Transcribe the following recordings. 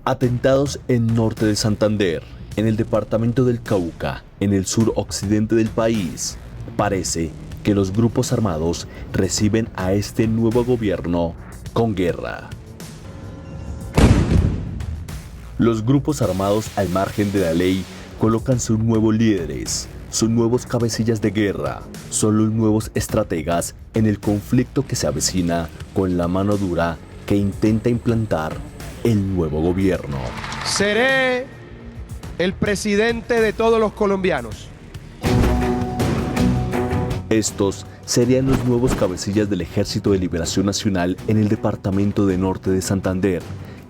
Atentados en norte de Santander, en el departamento del Cauca, en el suroccidente del país. Parece que los grupos armados reciben a este nuevo gobierno con guerra. Los grupos armados al margen de la ley colocan sus nuevos líderes, sus nuevos cabecillas de guerra, son los nuevos estrategas en el conflicto que se avecina con la mano dura que intenta implantar el nuevo gobierno. Seré el presidente de todos los colombianos. Estos serían los nuevos cabecillas del Ejército de Liberación Nacional en el departamento de Norte de Santander,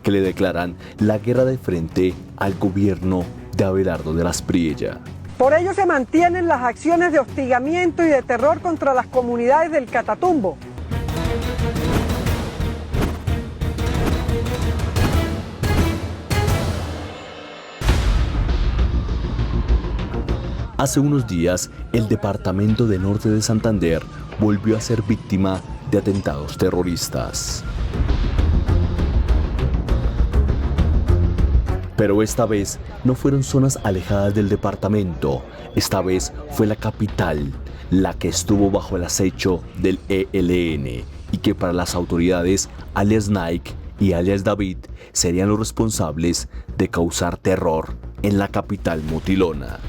que le declaran la guerra de frente al gobierno de Abelardo de las Priella. Por ello se mantienen las acciones de hostigamiento y de terror contra las comunidades del Catatumbo. Hace unos días, el departamento de Norte de Santander volvió a ser víctima de atentados terroristas. Pero esta vez no fueron zonas alejadas del departamento, esta vez fue la capital, la que estuvo bajo el acecho del ELN y que para las autoridades, alias Nike y alias David, serían los responsables de causar terror en la capital motilona.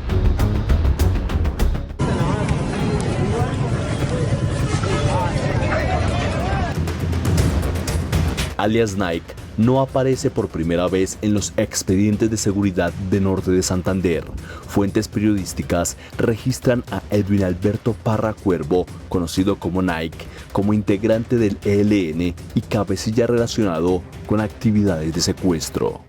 Alias Nike no aparece por primera vez en los expedientes de seguridad de Norte de Santander. Fuentes periodísticas registran a Edwin Alberto Parra Cuervo, conocido como Nike, como integrante del ELN y cabecilla relacionado con actividades de secuestro.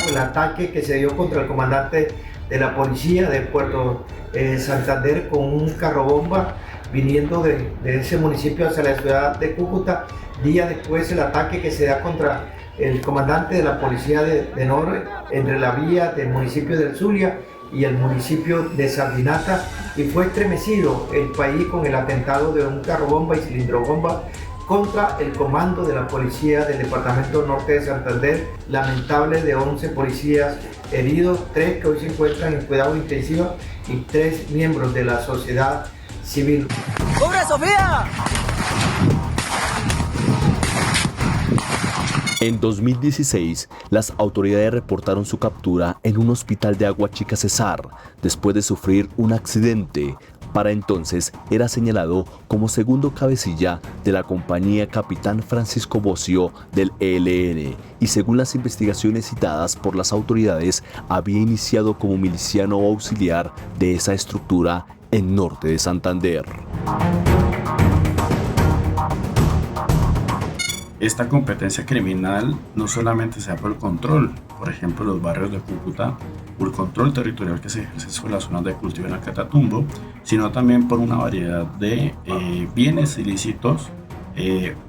El ataque que se dio contra el comandante de la policía de Puerto Santander con un carro bomba viniendo de ese municipio hacia la ciudad de Cúcuta. Día después el ataque que se da contra el comandante de la policía de Norte entre la vía del municipio del Zulia y el municipio de Sardinata, y fue estremecido el país con el atentado de un carro bomba y cilindro bomba contra el comando de la policía del departamento Norte de Santander. Lamentable, de 11 policías heridos, 3 que hoy se encuentran en cuidado intensivo y 3 miembros de la sociedad civil. ¡Pobre Sofía! En 2016, las autoridades reportaron su captura en un hospital de Agua Chica Cesar, después de sufrir un accidente. Para entonces era señalado como segundo cabecilla de la compañía Capitán Francisco Bocio del ELN y según las investigaciones citadas por las autoridades había iniciado como miliciano auxiliar de esa estructura en Norte de Santander. Esta competencia criminal no solamente se da por el control, por ejemplo, los barrios de Cúcuta, por el control territorial que se ejerce sobre las zonas de cultivo en el Catatumbo, sino también por una variedad de bienes ilícitos,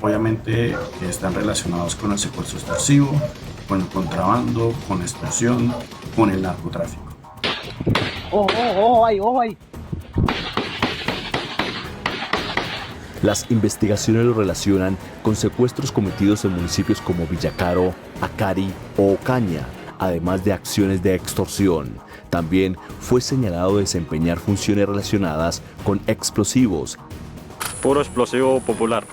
obviamente que están relacionados con el secuestro extorsivo, con el contrabando, con la extorsión, con el narcotráfico. ¡Ojo ahí! Las investigaciones lo relacionan con secuestros cometidos en municipios como Villacaro, Acari o Ocaña, además de acciones de extorsión. También fue señalado de desempeñar funciones relacionadas con explosivos. Puro explosivo popular.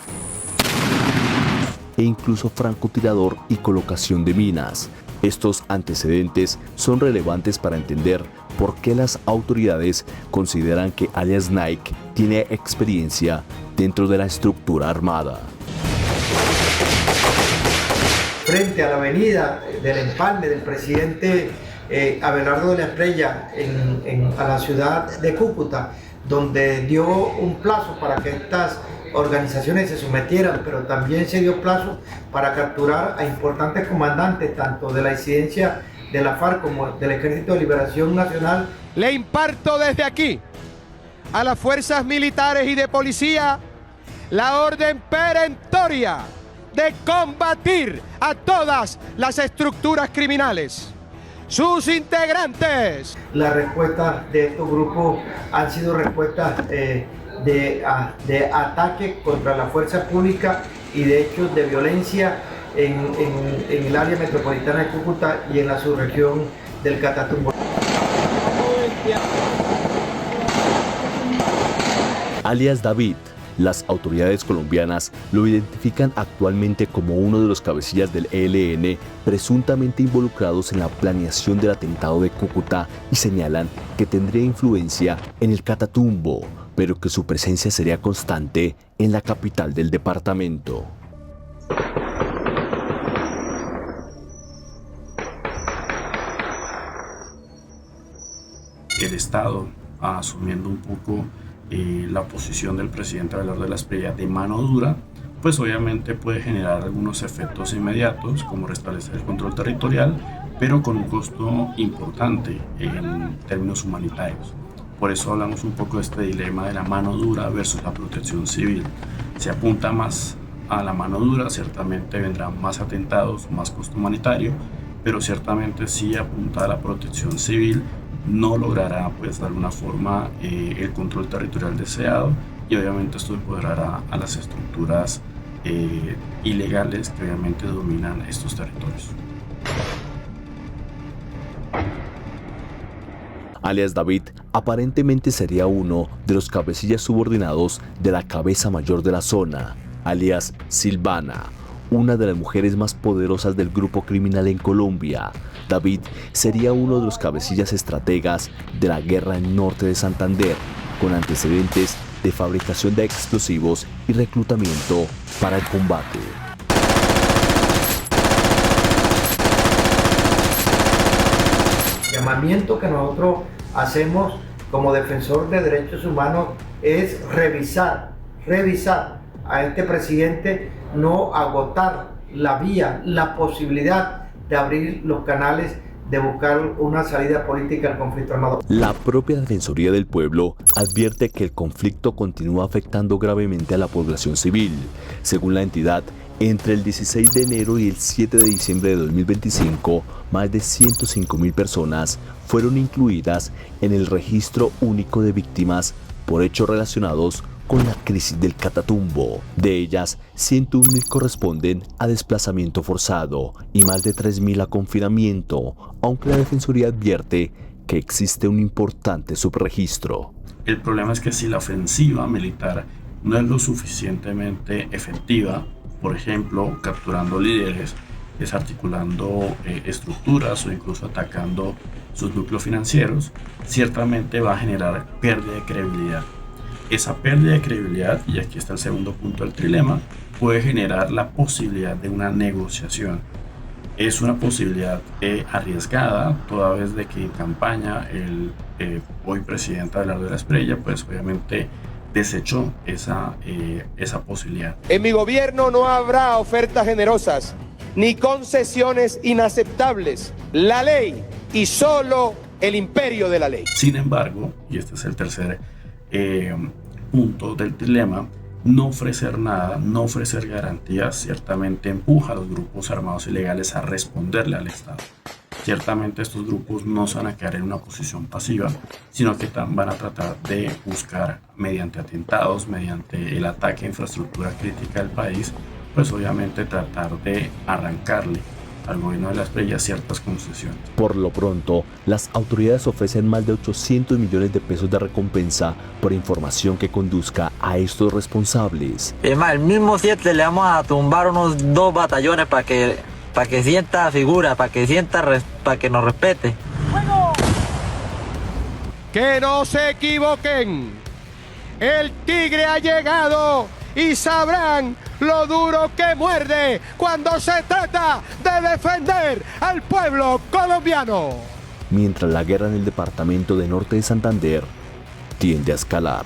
E incluso francotirador y colocación de minas. Estos antecedentes son relevantes para entender por qué las autoridades consideran que alias Nike tiene experiencia dentro de la estructura armada. Frente a la avenida del empalme del presidente Abelardo de la Priella a la ciudad de Cúcuta, donde dio un plazo para que estas organizaciones se sometieran, pero también se dio plazo para capturar a importantes comandantes tanto de la incidencia de la FARC como del Ejército de Liberación Nacional. Le imparto desde aquí a las fuerzas militares y de policía la orden perentoria de combatir a todas las estructuras criminales, sus integrantes. Las respuestas de estos grupos han sido respuestas de ataque contra la fuerza pública y de hechos de violencia en el área metropolitana de Cúcuta y en la subregión del Catatumbo. Alias David, las autoridades colombianas lo identifican actualmente como uno de los cabecillas del ELN presuntamente involucrados en la planeación del atentado de Cúcuta y señalan que tendría influencia en el Catatumbo, pero que su presencia sería constante en la capital del departamento. El Estado, asumiendo un poco la posición del presidente Abelardo de la Espriella de mano dura, pues obviamente puede generar algunos efectos inmediatos, como restablecer el control territorial, pero con un costo importante en términos humanitarios. Por eso hablamos un poco de este dilema de la mano dura versus la protección civil. Se apunta más a la mano dura, ciertamente vendrán más atentados, más costo humanitario, pero ciertamente sí apunta a la protección civil, no logrará pues de alguna forma el control territorial deseado y obviamente esto empoderará a las estructuras ilegales que obviamente dominan estos territorios. Alias David aparentemente sería uno de los cabecillas subordinados de la cabeza mayor de la zona, alias Silvana, una de las mujeres más poderosas del grupo criminal en Colombia. David sería uno de los cabecillas estrategas de la guerra en norte de Santander, con antecedentes de fabricación de explosivos y reclutamiento para el combate. El llamamiento que nosotros hacemos como defensor de derechos humanos es revisar a este presidente, no agotar la vía, la posibilidad de abrir los canales, de buscar una salida política al conflicto armado. La propia Defensoría del Pueblo advierte que el conflicto continúa afectando gravemente a la población civil. Según la entidad, entre el 16 de enero y el 7 de diciembre de 2025, más de 105.000 personas fueron incluidas en el registro único de víctimas por hechos relacionados con la crisis del Catatumbo. De ellas, 101.000 corresponden a desplazamiento forzado y más de 3.000 a confinamiento, aunque la Defensoría advierte que existe un importante subregistro. El problema es que si la ofensiva militar no es lo suficientemente efectiva, por ejemplo, capturando líderes, desarticulando estructuras o incluso atacando sus núcleos financieros, ciertamente va a generar pérdida de credibilidad. Esa pérdida de credibilidad, y aquí está el segundo punto del trilema, puede generar la posibilidad de una negociación. Es una posibilidad arriesgada, toda vez de que en campaña el hoy presidente Abelardo de la Espriella, pues obviamente desechó esa posibilidad. En mi gobierno no habrá ofertas generosas ni concesiones inaceptables. La ley y solo el imperio de la ley. Sin embargo, y este es el tercer punto del dilema, no ofrecer nada, no ofrecer garantías, ciertamente empuja a los grupos armados ilegales a responderle al Estado. Ciertamente estos grupos no se van a quedar en una posición pasiva, sino que van a tratar de buscar mediante atentados, mediante el ataque a infraestructura crítica del país, pues obviamente tratar de arrancarle al gobierno de la Espriella ciertas concesiones. Por lo pronto, las autoridades ofrecen más de 800 millones de pesos de recompensa por información que conduzca a estos responsables. Es más, el mismo 7 le vamos a tumbar unos 2 batallones para que sienta figura, para que nos respete. ¡Fuego! Que no se equivoquen. El tigre ha llegado y sabrán lo duro que muerde cuando se trata de defender al pueblo colombiano. Mientras la guerra en el departamento de norte de Santander tiende a escalar.